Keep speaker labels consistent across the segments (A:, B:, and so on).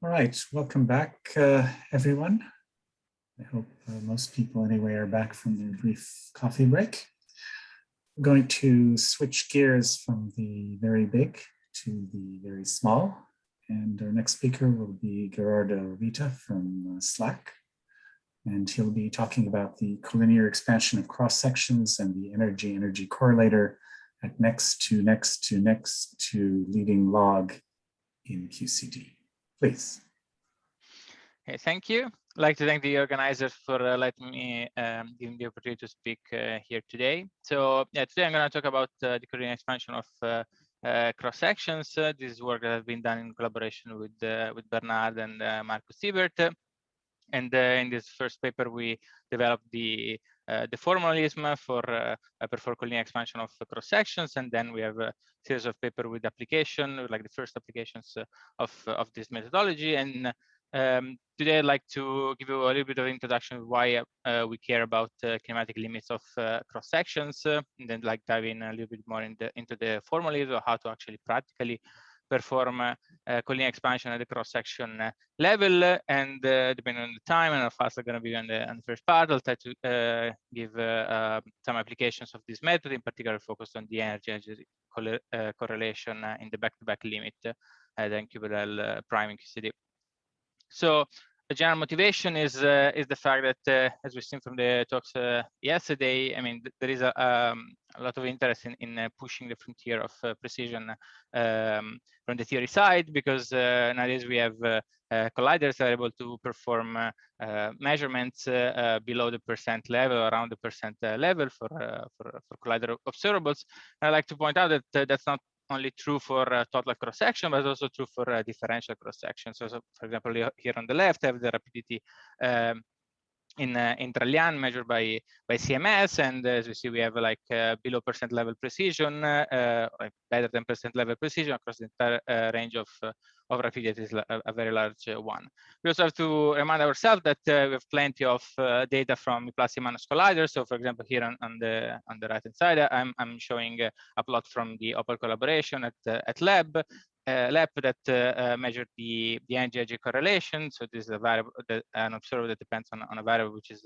A: All right, welcome back, everyone. I hope most people anyway are back from their brief coffee break. We're going to switch gears from the very big to the very small. And our next speaker will be Gherardo Vita from SLAC. And he'll be talking about the collinear expansion of cross-sections and the energy-energy correlator at next to leading log in QCD. Please.
B: Okay, thank you. I'd like to thank the organizers for letting me give the opportunity to speak here today. So yeah, today I'm going to talk about the collinear expansion of cross sections. This is work that has been done in collaboration with Bernard and Markus Siebert. And in this first paper, we developed the formalism for collinear expansion of cross sections, and then we have a series of papers with application, like the first applications of this methodology. And today, I'd like to give you a little bit of introduction of why we care about kinematic limits of cross sections, and then like dive in a little bit more into the formalism of how to actually practically perform collinear expansion at the cross section level. And depending on the time and how fast I'm going to be on the first part, I'll try to give some applications of this method, in particular focused on the energy correlation in the back-to-back limit at NQBL prime in QCD. So the general motivation is the fact that, as we've seen from the talks yesterday, I mean, there is a lot of interest in pushing the frontier of precision from the theory side, because nowadays we have colliders that are able to perform measurements below the percent level, around the percent level for collider observables. And I'd like to point out that that's not only true for total cross section, but also true for differential cross section. So, for example, here on the left, I have the rapidity in trillion measured by CMS, and as you see, we have like below percent level precision, like better than percent level precision across the entire range of rapidity is a very large one. We also have to remind ourselves that we have plenty of data from plus and minus colliders. So, for example, here on the right hand side, I'm showing a plot from the Opal collaboration at lab that measured the energy correlation. So this is a variable, an observer that depends on a variable, which is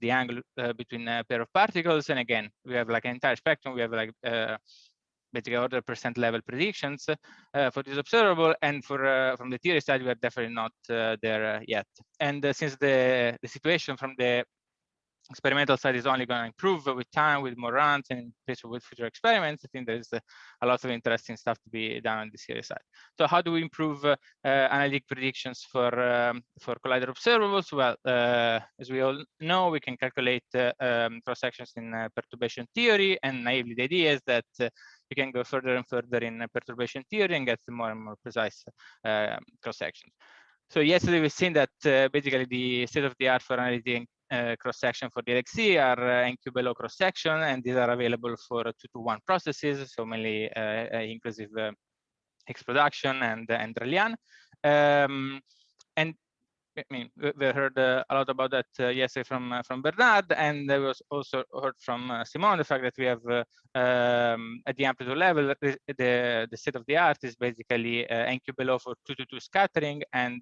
B: the angle between a pair of particles. And again, we have like an entire spectrum. We have like basically order percent level predictions for this observable. And for from the theory side, we are definitely not there yet. And since the situation from the experimental side is only going to improve with time, with more runs, and with future experiments, I think there's a lot of interesting stuff to be done on the series side. So how do we improve analytic predictions for collider observables? Well, as we all know, we can calculate cross sections in perturbation theory, and naively the idea is that you can go further and further in perturbation theory and get more and more precise cross sections. So yesterday we've seen that basically the state of the art for analytic cross section for the LXC are NQ-below cross section, and these are available for 2-to-1 processes, so mainly inclusive Higgs production and Rayleigh. And I mean, we heard a lot about that yesterday from Bernard, and we also heard from Simon the fact that we have at the amplitude level, the state of the art is basically NQ below for 2-to-2 scattering and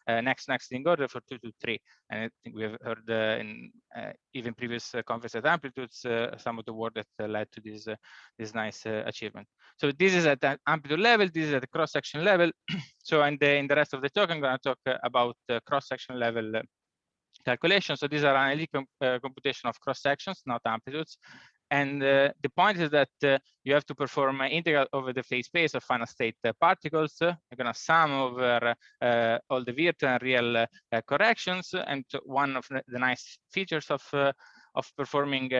B: next in order for 2-to-3. And I think we have heard in even previous conference at Amplitudes some of the work that led to this nice achievement. So this is at the amplitude level, this is at the cross-section level. So in the rest of the talk, I'm going to talk about cross-section level calculation. So these are analytic computation of cross sections, not amplitudes. And the point is that you have to perform an integral over the phase space of final state particles. You're going to sum over all the virtual and real corrections. And one of the nice features of performing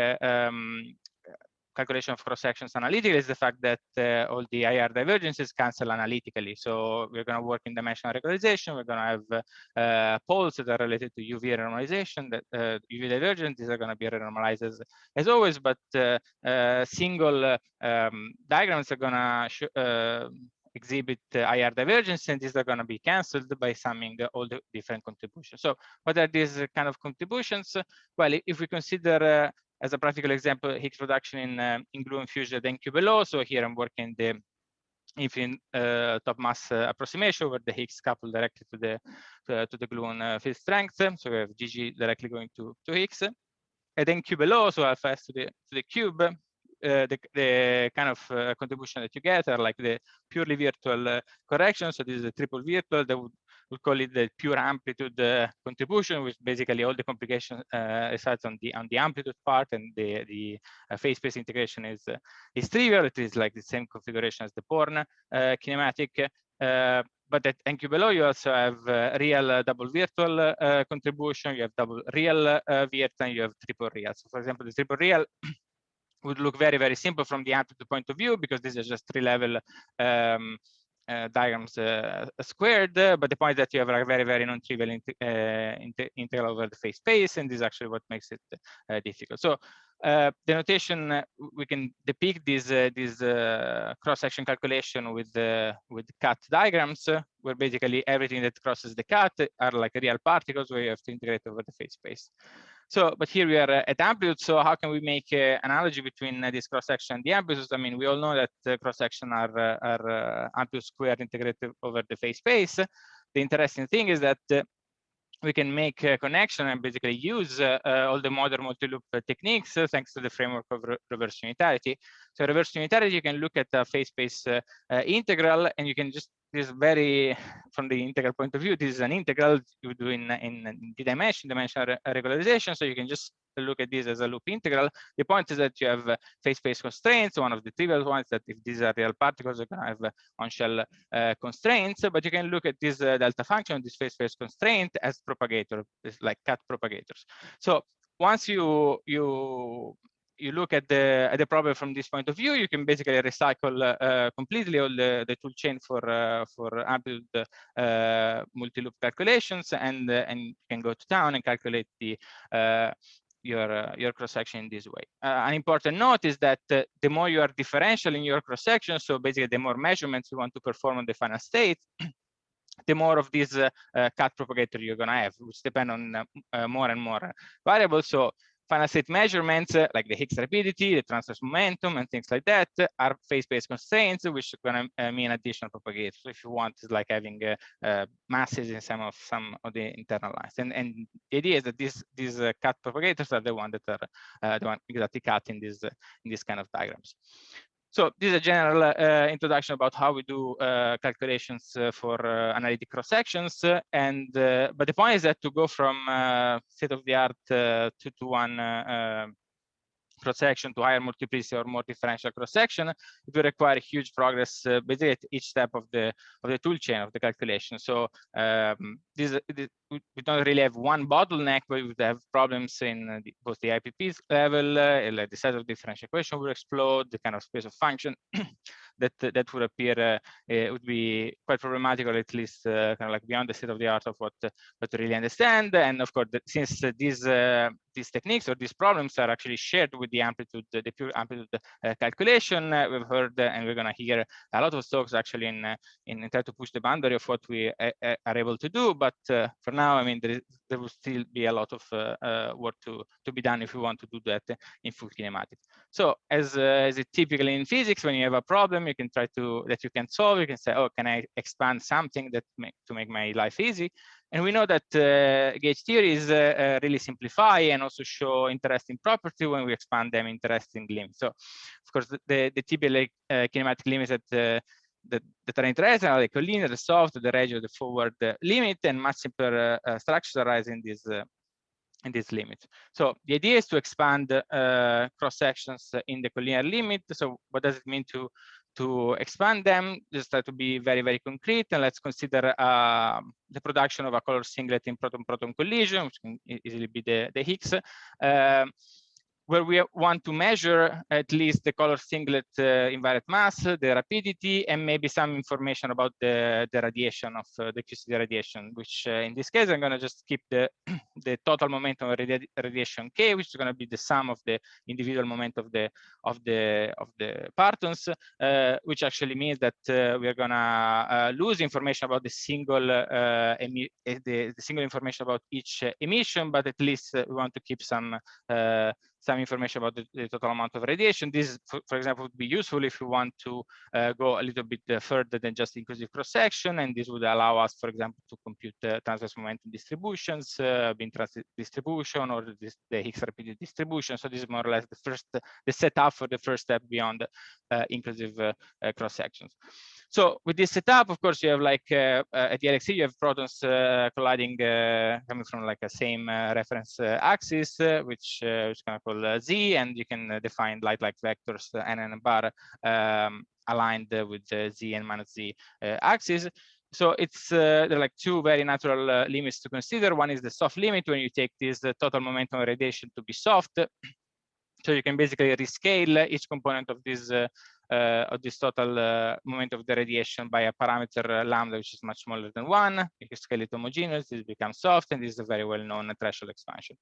B: calculation of cross sections analytically is the fact that all the IR divergences cancel analytically. So we're going to work in dimensional regularization. We're going to have poles that are related to UV renormalization, that UV divergence. These are going to be renormalized as always, but single diagrams are going to exhibit IR divergence, and these are going to be canceled by summing all the different contributions. So what are these kind of contributions? Well, if we consider as a practical example, Higgs production in gluon fusion at NQ below. So here I'm working the infinite top mass approximation, where the Higgs couple directly to the gluon field strength. So we have GG directly going to Higgs, and then Q below, so alpha s to the cube. The kind of contribution that you get are like the purely virtual corrections. So this is a triple virtual that would call it the pure amplitude contribution, which basically all the complication resides on the amplitude part, and the phase space integration is trivial. It is like the same configuration as the Born kinematic. But at NQ below, you also have real double virtual contribution. You have double real virt, and you have triple real. So, for example, the triple real would look very, very simple from the amplitude point of view, because this is just three-level diagrams squared. But the point is that you have a very, very non-trivial integral over the phase space, and this is actually what makes it difficult. So the notation, we can depict this cross-section calculation with cut diagrams, where basically everything that crosses the cut are like real particles where you have to integrate over the phase space. So, but here we are at amplitude. So how can we make an analogy between this cross-section and the amplitudes? I mean, we all know that cross-section are amplitude squared integrated over the phase space. The interesting thing is that we can make a connection and basically use all the modern multi-loop techniques thanks to the framework of reverse unitarity. So reverse unitarity, you can look at the phase space integral, and you can just, this very, from the integral point of view, this is an integral you do in dimensional regularization. So you can just look at this as a loop integral. The point is that you have phase space constraints. One of the trivial ones that if these are real particles, you're gonna have on-shell constraints, but you can look at this delta function, this phase space constraint, as propagator, it's like cut propagators. So once you look at the problem from this point of view, you can basically recycle completely all the tool chain for amplitude multi-loop calculations, and you can go to town and calculate the your cross-section in this way. An important note is that the more you are differential in your cross-section, so basically the more measurements you want to perform on the final state, the more of this cut propagator you're going to have, which depend on more and more variables. So final state measurements, like the Higgs rapidity, the transverse momentum, and things like that, are phase-space constraints, which are going to mean additional propagators. So if you want, it's like having masses in some of the internal lines. And the idea is that these cut propagators are the ones that are the one exactly cut in this kind of diagrams. So this is a general introduction about how we do calculations for analytic cross sections, and but the point is that to go from state of the art 2-to-1 cross section to higher multiplicity or more differential cross section, it will require huge progress basically at each step of the tool chain of the calculation. So we don't really have one bottleneck, but we would have problems in both the IPP level, like the size of the differential equation will explode, the kind of space of function that would appear would be quite problematic, or at least kind of like beyond the state of the art of what to really understand. And of course, since these techniques or these problems are actually shared with the amplitude, the pure amplitude calculation, we've heard and we're going to hear a lot of talks actually in try to push the boundary of what we are able to do. But for now, I mean, there will still be a lot of work to be done if we want to do that in full kinematics. So as it typically in physics, when you have a problem, you can try that you can solve. You can say, oh, can I expand something to make my life easy? And we know that gauge theories really simplify and also show interesting property when we expand them interesting limits. So, of course, the typical kinematic limits that are interesting are the collinear, the soft, the regio, the forward limit, and much simpler structures arise in this limit. So the idea is to expand cross sections in the collinear limit. So what does it mean to expand them? Just try to be very, very concrete, and let's consider the production of a color singlet in proton-proton collision, which can easily be the Higgs, where we want to measure at least the color singlet invariant mass, the rapidity, and maybe some information about the radiation of the QCD radiation, which in this case, I'm going to just skip the the total momentum of radiation k, which is going to be the sum of the individual momentum of the partons, which actually means that we are going to lose information about the single information about each emission, but at least we want to keep some information about the total amount of radiation. This, for example, would be useful if we want to go a little bit further than just inclusive cross-section, and this would allow us, for example, to compute transverse momentum distributions, bin distribution, or the Higgs repeated distribution. So this is more or less the setup for the first step beyond inclusive cross-sections. So with this setup, of course, you have like at the LXC, you have protons colliding coming from like a same reference axis, which is kind of called Z, and you can define light-like vectors n and bar aligned with the Z and minus Z axis. So it's there are like two very natural limits to consider. One is the soft limit, when you take this total momentum of radiation to be soft. So you can basically rescale each component of this total moment of the radiation by a parameter lambda, which is much smaller than 1. You can scale it homogeneous, this becomes soft, and this is a very well-known threshold expansion.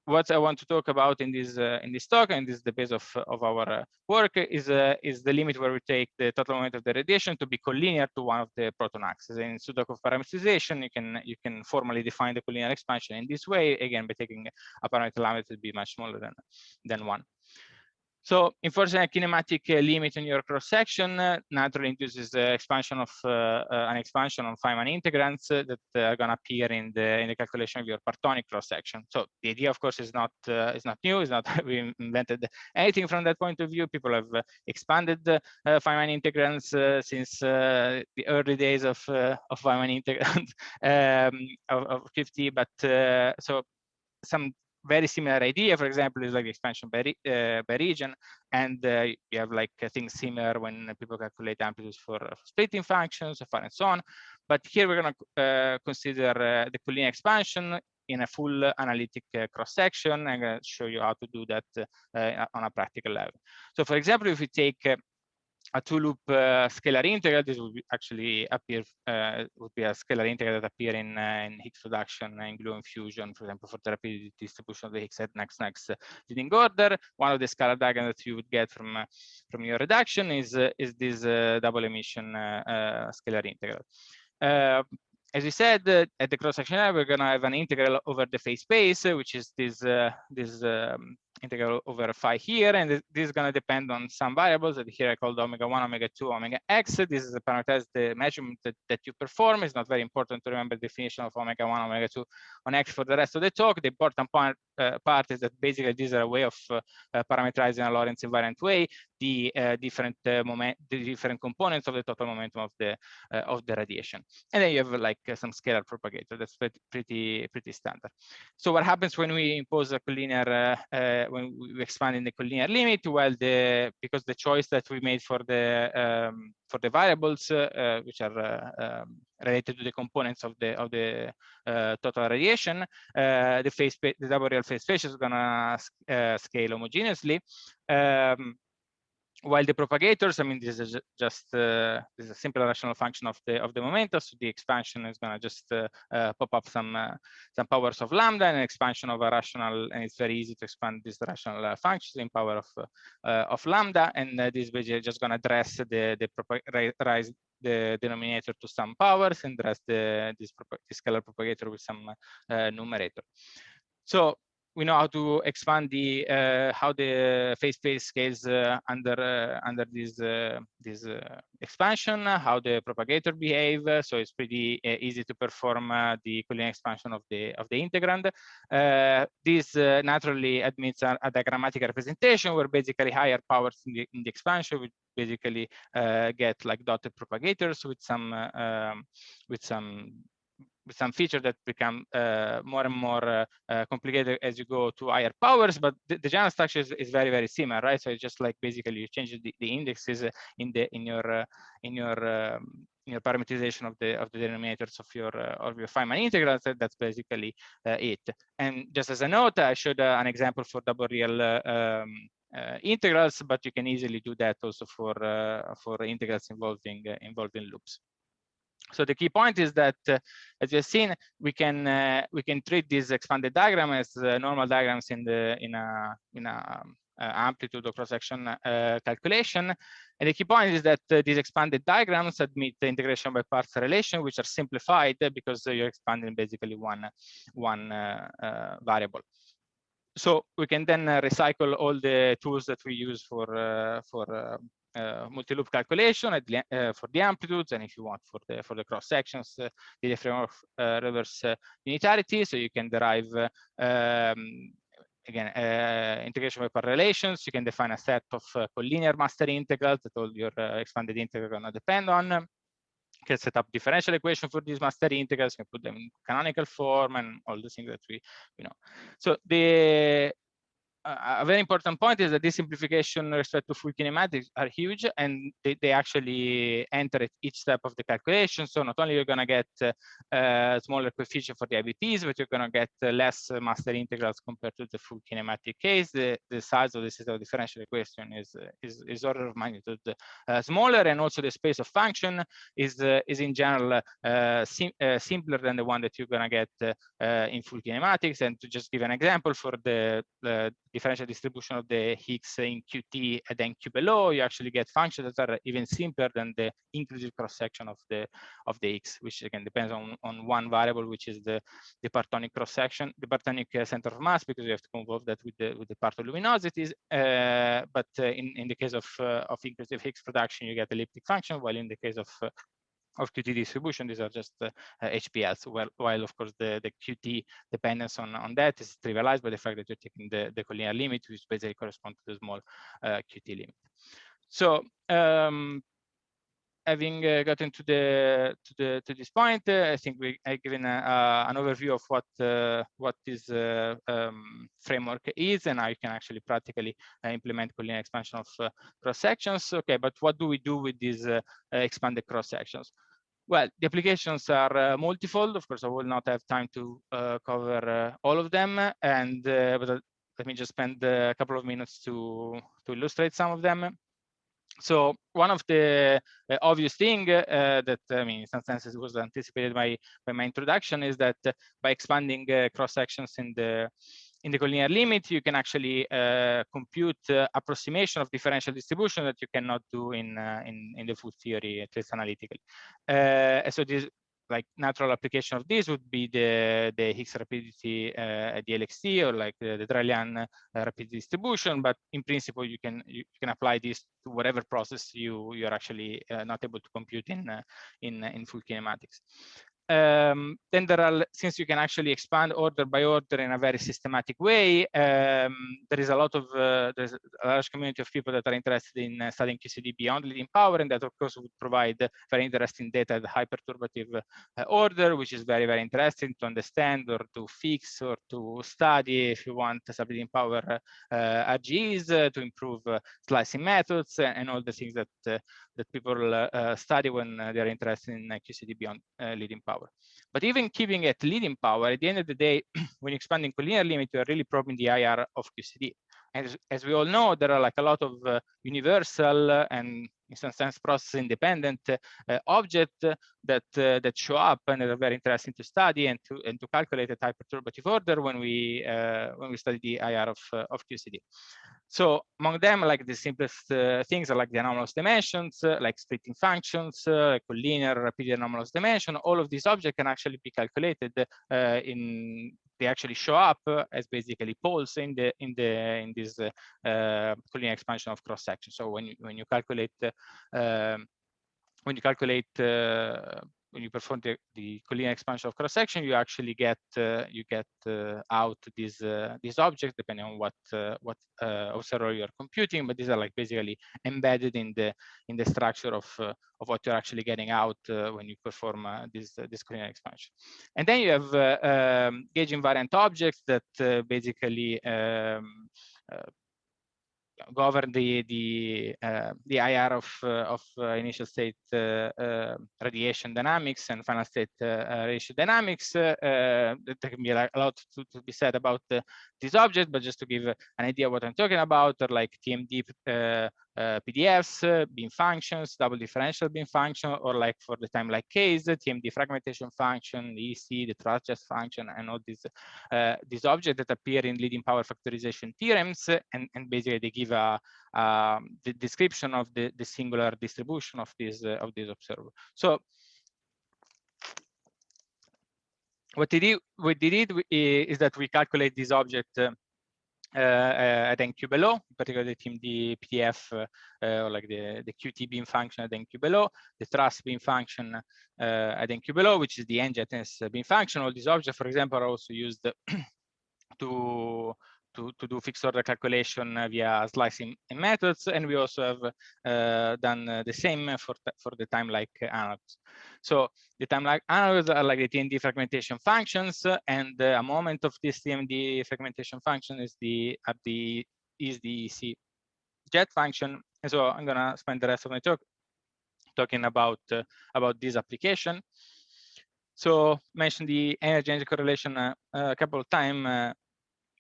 B: What I want to talk about in this talk, and this is the base of our work, is the limit where we take the total moment of the radiation to be collinear to one of the proton axes. And in Sudokov parameterization, you can formally define the collinear expansion in this way, again by taking a parameter lambda to be much smaller than 1. So enforcing a kinematic limit in your cross-section naturally induces the expansion of an expansion on Feynman integrands that are going to appear in the calculation of your partonic cross-section. So the idea, of course, is not new. It's not we invented anything from that point of view. People have expanded Feynman integrands since the early days of Feynman integrand of QFT. But so some very similar idea, for example, is like expansion by region, and you have like things similar when people calculate amplitudes for splitting functions, and so on. But here we're going to consider the collinear expansion in a full analytic cross-section. I'm going to show you how to do that on a practical level. So, for example, if we take a two-loop scalar integral, this would actually appear would be a scalar integral that appear in Higgs reduction and gluon fusion, for example, for the rapidity distribution of the Higgs at next leading order. One of the scalar diagrams that you would get from your reduction is this double emission scalar integral. As we said, at the cross-section level, we're going to have an integral over the phase space, which is this integral over phi here, and this is going to depend on some variables that here I called omega 1, omega 2, omega x. This is a parameterized the measurement that you perform. It's not very important to remember the definition of omega 1, omega 2 on x for the rest of the talk. The important part is that basically these are a way of parameterizing a Lorentz invariant way the different components of the total momentum of the radiation, and then you have like some scalar propagator. That's pretty standard. So what happens when we impose a collinear when we expand in the collinear limit? Well, because the choice that we made for the variables which are related to the components of the total radiation, the double real phase space is going to scale homogeneously. While the propagators, I mean, this is just this is a simple rational function of the momentum. So the expansion is going to just pop up some powers of lambda, and an expansion of a rational, and it's very easy to expand this rational function in power of lambda, and this is just going to address raise the denominator to some powers and address this scalar propagator with some numerator. So we know how to expand how the phase space scales under this expansion, how the propagator behave. So it's pretty easy to perform the collinear expansion of the integrand. This naturally admits a diagrammatic representation where basically higher powers in the expansion would basically get like dotted propagators with some features that become more and more complicated as you go to higher powers, but the general structure is very, very similar, right? So it's just like basically you change the indexes in your parameterization of the denominators of your Feynman integrals. That's basically it. And just as a note, I showed an example for double real integrals, but you can easily do that also for integrals involving loops. So the key point is that, as you've seen, we can treat this expanded diagram as normal diagrams in a amplitude or cross-section calculation. And the key point is that these expanded diagrams admit the integration by parts relation, which are simplified because you're expanding basically one variable. So we can then recycle all the tools that we use for multi-loop calculation for the amplitudes, and if you want for the cross sections, the framework reverse unitarity. So you can derive again integration by part relations. You can define a set of collinear master integrals that all your expanded integrals are going to depend on. You can set up differential equation for these master integrals. You can put them in canonical form and all the things that we know. So a very important point is that this simplification respect to full kinematics are huge, and they actually enter at each step of the calculation. So not only you're going to get smaller coefficient for the IBPs, but you're going to get less master integrals compared to the full kinematic case. The size of the system of differential equation is order of magnitude smaller, and also the space of function is in general simpler than the one that you're going to get in full kinematics. And to just give an example, for the differential distribution of the Higgs in Qt and then Q below, you actually get functions that are even simpler than the inclusive cross section of the Higgs, which again depends on one variable, which is the partonic cross section, the partonic center of mass, because you have to convolve that with the part of luminosities. But in the case of inclusive Higgs production, you get elliptic function, while in the case of Qt distribution, these are just HPLs, while of course the Qt dependence on that is trivialized by the fact that you're taking the collinear limit, which basically corresponds to the small Qt limit. So having gotten to this point, I think I've given an overview of what this framework is and how you can actually practically implement collinear expansion of cross sections. Okay, but what do we do with these expanded cross sections? Well, the applications are multifold. Of course, I will not have time to cover all of them, and but let me just spend a couple of minutes to illustrate some of them. So one of the obvious thing that, I mean, in some senses was anticipated by my introduction, is that by expanding cross sections in the collinear limit, you can actually compute approximation of differential distribution that you cannot do in the full theory, at least analytically. So this, like, natural application of this would be the Higgs rapidity at the LXT, or like the Dralian rapidity distribution. But in principle, you can apply this to whatever process you are actually not able to compute in full kinematics. Then there are, since you can actually expand order by order in a very systematic way, there is a there's a large community of people that are interested in studying QCD beyond leading power, and that of course would provide very interesting data at high perturbative order, which is very, very interesting to understand or to fix or to study if you want subleading power RGEs, to improve slicing methods and all the things that people study when they're interested in QCD beyond leading power. But even keeping it leading power, at the end of the day, when you're expanding collinear limit, you are really probing the IR of QCD. And as we all know, there are like a lot of universal and in some sense process independent objects that show up and that are very interesting to study and to calculate at high perturbative order when we study the IR of QCD. So among them, like the simplest things are like the anomalous dimensions, like splitting functions, collinear rapidity anomalous dimension. All of these objects can actually be calculated they actually show up as basically poles in this collinear expansion of cross section. So when you calculate when you perform the collinear expansion of cross section, you actually get out these objects depending on what observer you are computing. But these are like basically embedded in the structure of what you're actually getting out when you perform this collinear expansion. And then you have gauge invariant objects that basically govern the IR of initial state radiation dynamics and final state ratio dynamics. There can be a lot to be said about this object, but just to give an idea what I'm talking about, are like TMD PDFs, beam functions, double differential beam function, or like for the time-like case, TMD fragmentation function, the EC, the Trust function, and all these objects that appear in leading power factorization theorems, and basically they give the description of the singular distribution of this observable. So what we did is that we calculate this object at NQ below, particularly the PDF or like the QT beam function at NQ below, the Trust beam function at NQ below, which is the NJetness beam function. All these objects, for example, are also used to do fixed order calculation via slicing methods, and we also have done the same for the time-like analogs. So the time-like analogs are like the TMD fragmentation functions, and a moment of this TMD fragmentation function is the EC jet function. And so I'm gonna spend the rest of my talk talking about this application. So mentioned the energy correlation a couple of times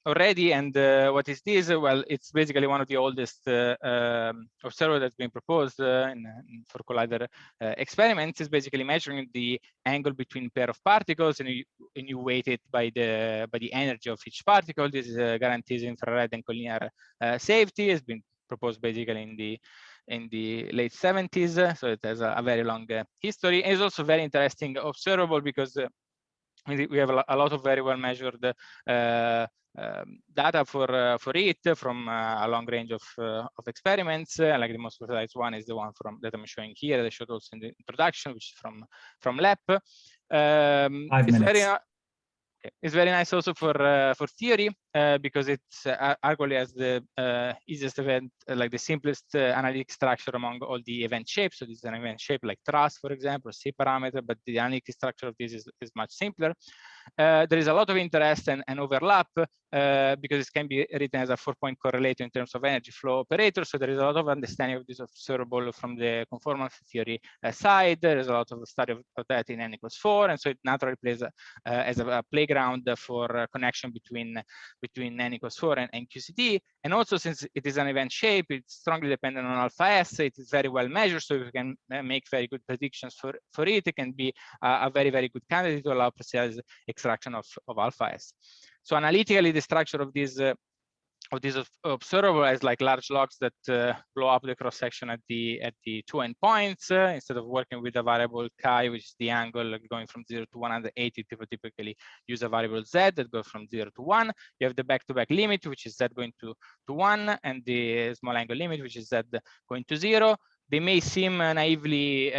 B: already, and what is this? Well, it's basically one of the oldest observers that's been proposed for collider experiments. It's basically measuring the angle between pair of particles, and you weight it by the energy of each particle. This guarantees infrared and collinear safety. It's been proposed basically in the late 70s, so it has a very long history. And it's also very interesting observable because we have a lot of very well measured data for it from a long range of experiments. Like the most precise one is the one that I'm showing here. They showed also in the introduction, which is from LAP.
A: 5 minutes.
B: It's very nice also for theory because it's arguably as the easiest event, like the simplest analytic structure among all the event shapes. So this is an event shape like Trust, for example, C parameter, but the analytic structure of this is much simpler. There is a lot of interest and overlap because it can be written as a 4-point correlator in terms of energy flow operator. So there is a lot of understanding of this observable from the conformal theory side. There is a lot of study of that in N=4, and so it naturally plays as a playground for connection between N=4 and QCD. And also, since it is an event shape, it's strongly dependent on alpha S. It is very well measured, so you can make very good predictions for it. It can be a very, very good candidate to allow precise extraction of alpha S. So analytically, the structure of this observable is like large logs that blow up the cross section at the two endpoints. Instead of working with a variable chi, which is the angle going from 0 to 180, people typically use a variable z that goes from 0 to 1. You have the back-to-back limit, which is z going to 1, and the small angle limit, which is z going to 0. They may seem naively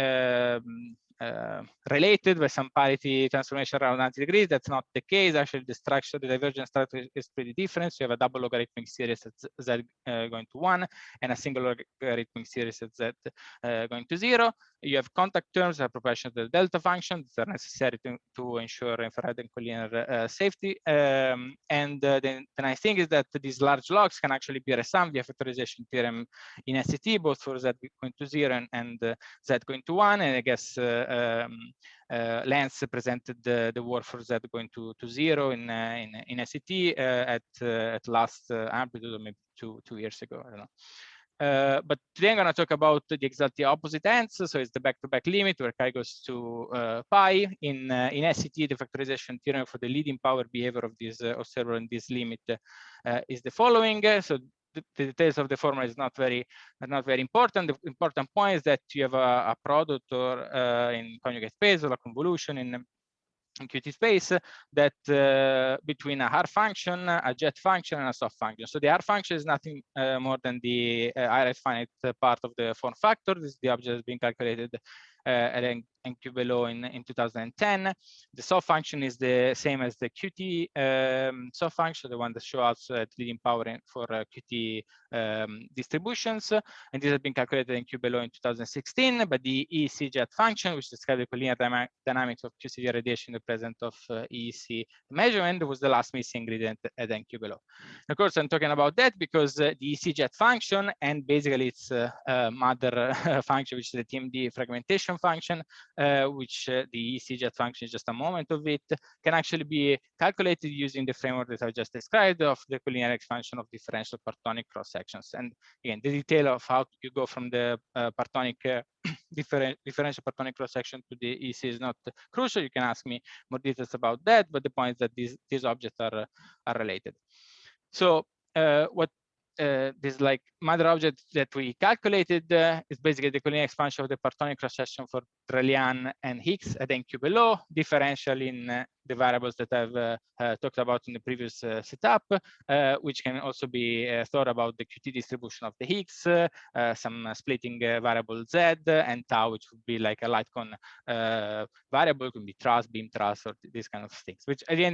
B: related by some parity transformation around 90 degrees. That's not the case. Actually, the structure, the divergence structure is pretty different. So you have a double logarithmic series at z going to 1 and a single logarithmic series at z going to 0. You have contact terms that are proportional to the delta function that are necessary to ensure infrared and collinear safety. And the nice thing is that these large logs can actually be resummed via factorization theorem in SCT, both for z going to 0 and z going to 1. And I guess Lance presented the work for z going to 0 in SCT at last Amplitude, or maybe two years ago. I don't know. But today I'm going to talk about the exactly opposite ends. So it's the back-to-back limit where chi goes to pi. In SCT, the factorization theorem for the leading power behavior of this observer in this limit is the following. So the details of the formula is not very important. The important point is that you have a product or in conjugate space or a convolution in QT space that between a hard function, a jet function, and a soft function. So the hard function is nothing more than the higher finite part of the form factor. This is the object that's being calculated at NQ below in 2010. The soft function is the same as the QT soft function, the one that shows at leading power for QT distributions. And this has been calculated in NQ below in 2016. But the EEC jet function, which describes the collinear dynamics of QCD radiation in the presence of EEC measurement, was the last missing ingredient at NQ below. Of course, I'm talking about that because the EEC jet function and basically its mother function, which is the TMD fragmentation function, which the EC jet function is just a moment of it, can actually be calculated using the framework that I just described of the collinear expansion of differential partonic cross sections. And again, the detail of how you go from the partonic differential partonic cross section to the EC is not crucial. You can ask me more details about that, but the point is that these objects are related. So what this like mother object that we calculated is basically the collinear expansion of the partonic cross section for Trelian and Higgs at NQ below, differential in the variables that I've talked about in the previous setup, which can also be thought about the QT distribution of the Higgs, some splitting variable Z, and tau, which would be like a light cone variable, could be truss, beam truss, or these kind of things, which at the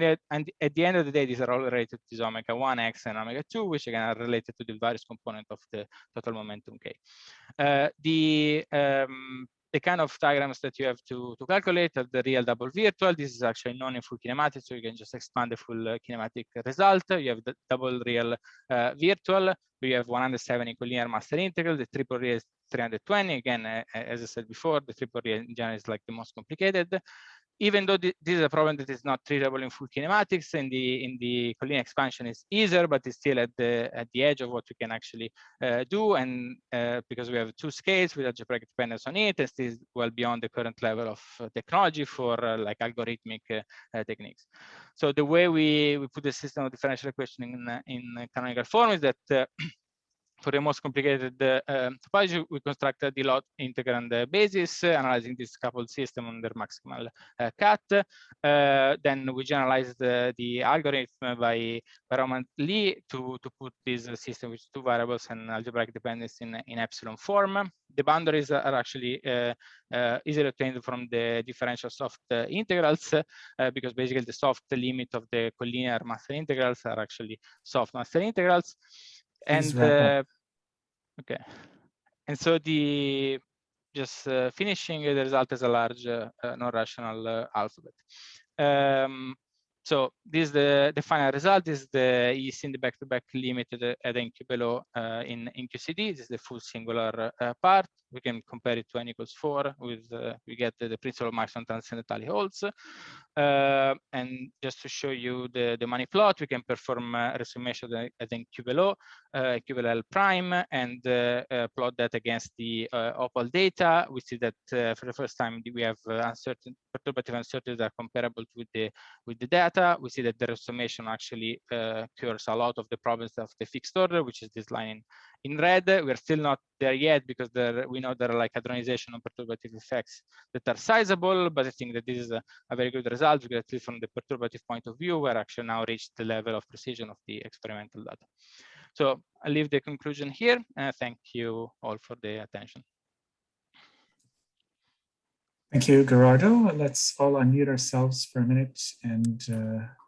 B: end of the day, these are all related to omega 1, X, and omega 2, which again are related to the various component of the total momentum K. The kind of diagrams that you have to calculate are the real double virtual. This is actually known in full kinematics, so you can just expand the full kinematic result. You have the double real virtual. We have 170 collinear master integral. The triple real is 320. Again, as I said before, the triple real in general is like the most complicated. Even though this is a problem that is not treatable in full kinematics, and in the collinear expansion is easier, but it's still at the edge of what we can actually do. And because we have two scales with algebraic dependence on it, and still well beyond the current level of technology for like algorithmic techniques. So the way we put the system of differential equation in canonical form is that for the most complicated topology, we constructed the lot integrand basis, analyzing this coupled system under maximal cut. Then we generalized the algorithm by Raman-Lee to put this system with two variables and algebraic dependence in epsilon form. The boundaries are actually easily obtained from the differential soft integrals, because basically the soft limit of the collinear master integrals are actually soft master integrals. And okay, and so finishing the result as a large non-rational alphabet. So this is the final result. This is the EC in the back-to-back limited at NQ below in QCD. This is the full singular part. We can compare it to n equals 4 with we get the principle of maximum transcendentally holds. And just to show you the money plot, we can perform a resummation at NQ below, Q below L prime, and plot that against the opal data. We see that for the first time we have perturbative uncertainties that are comparable with the data. We see that the resummation actually cures a lot of the problems of the fixed order, which is this line in red. We're still not there yet because we know there are like hadronization and perturbative effects that are sizable, but I think that this is a very good result, because at least from the perturbative point of view, we're actually now reached the level of precision of the experimental data. So I'll leave the conclusion here, and thank you all for the attention.
A: Thank you, Gherardo. Let's all unmute ourselves for a minute and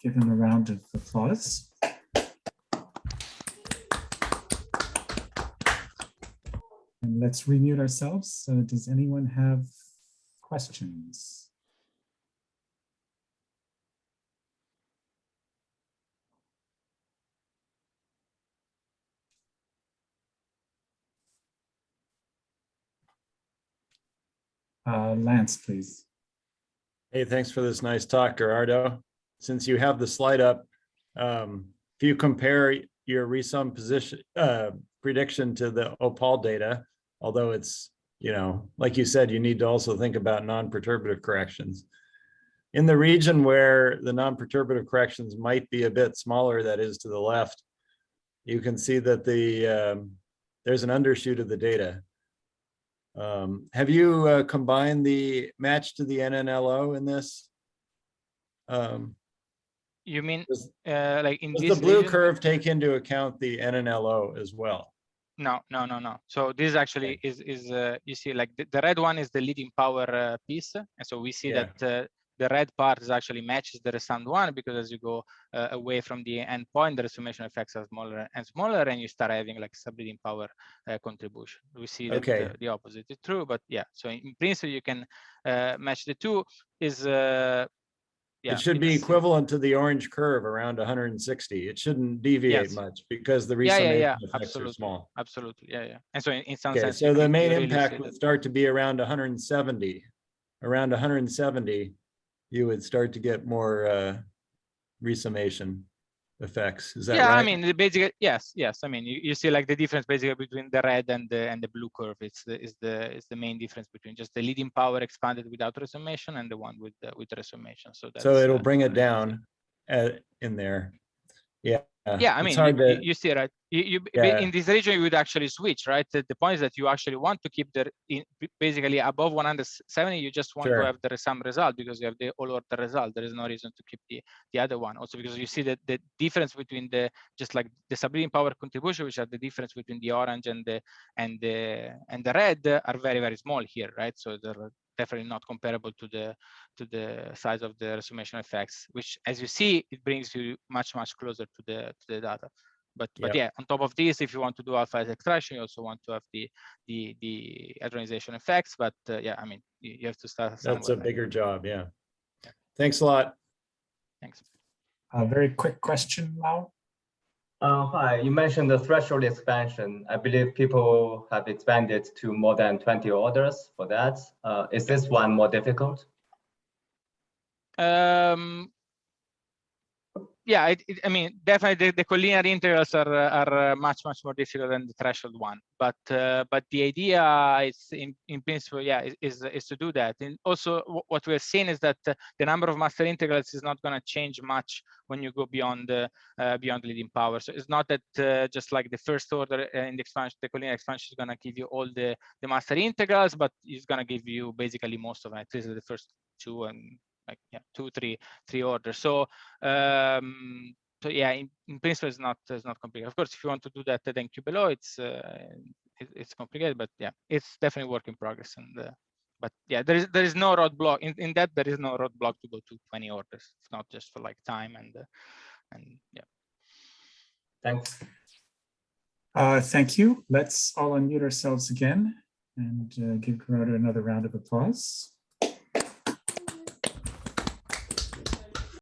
A: give him a round of applause. And let's remute ourselves. Does anyone have questions? Lance, please.
C: Hey, thanks for this nice talk, Gherardo. Since you have the slide up, if you compare your resum position prediction to the opal data, although it's, you know, like you said, you need to also think about non-perturbative corrections. In the region where the non-perturbative corrections might be a bit smaller, that is to the left, you can see that there's an undershoot of the data. Have you combined the match to the NNLO in this?
B: You mean
C: like
B: in
C: this
B: this
C: the blue
B: region?
C: curve take into account the NNLO as well?
B: No. So this actually is you see, like the red one is the leading power piece, and so we see that the red part is actually matches the resound one, because as you go away from the endpoint, the resummation effects are smaller and smaller, and you start having like sub-leading power contribution. We see that the opposite is true, but yeah. So in principle, you can match the two. Is yeah,
C: it should be equivalent to the orange curve around 160. It shouldn't deviate much because the resummation effects are small.
B: Absolutely, yeah. And so in some
C: sense, so the main impact would start to be around 170 around 170, you would start to get more resummation effects. Is that
B: Yeah,
C: right?
B: I mean, basically, yes. I mean, you see like the difference basically between the red and the blue curve. It's the main difference between just the leading power expanded without resummation and the one with resummation. So that's,
C: it'll bring it down in there. Yeah.
B: Yeah, I
C: It's
B: mean,
C: hard to,
B: you see, right?
C: Yeah.
B: In this region, you would actually switch, right? The point is that you actually want to keep basically above 170. You just want to have the sum result because you have the all order result. There is no reason to keep the other one. Also, because you see that the difference between the just like the subleading power contribution, which are the difference between the orange and the red, are very, very small here, right? So they're definitely not comparable to the size of the resummation effects, which, as you see, it brings you much closer to the data. But yeah, on top of this, if you want to do alpha extraction, you also want to have the hadronization effects. But yeah, I mean, you have to start somewhere.
C: That's a bigger job. Yeah. Thanks a lot.
B: Thanks.
A: A very quick question now.
D: Hi, you mentioned the threshold expansion. I believe people have expanded to more than 20 orders for that. Is this one more difficult?
B: Yeah, I mean, definitely the collinear integrals are much more difficult than the threshold one. But the idea is, in principle, yeah, is to do that. And also, what we're seeing is that the number of master integrals is not going to change much when you go beyond leading power. So it's not that just like the first order in the expansion, the collinear expansion is going to give you all the master integrals, but it's going to give you basically most of it. This is the first two and like 2, 3 orders. So yeah, in principle, it's not complicated. Of course, if you want to do that then Q below, it's complicated, but yeah, it's definitely work in progress. And but yeah, there is no roadblock in that. There is no roadblock to go to 20 orders. It's not just for like time and yeah.
D: Thanks.
A: Thank you. Let's all unmute ourselves again and give Gherardo another round of applause.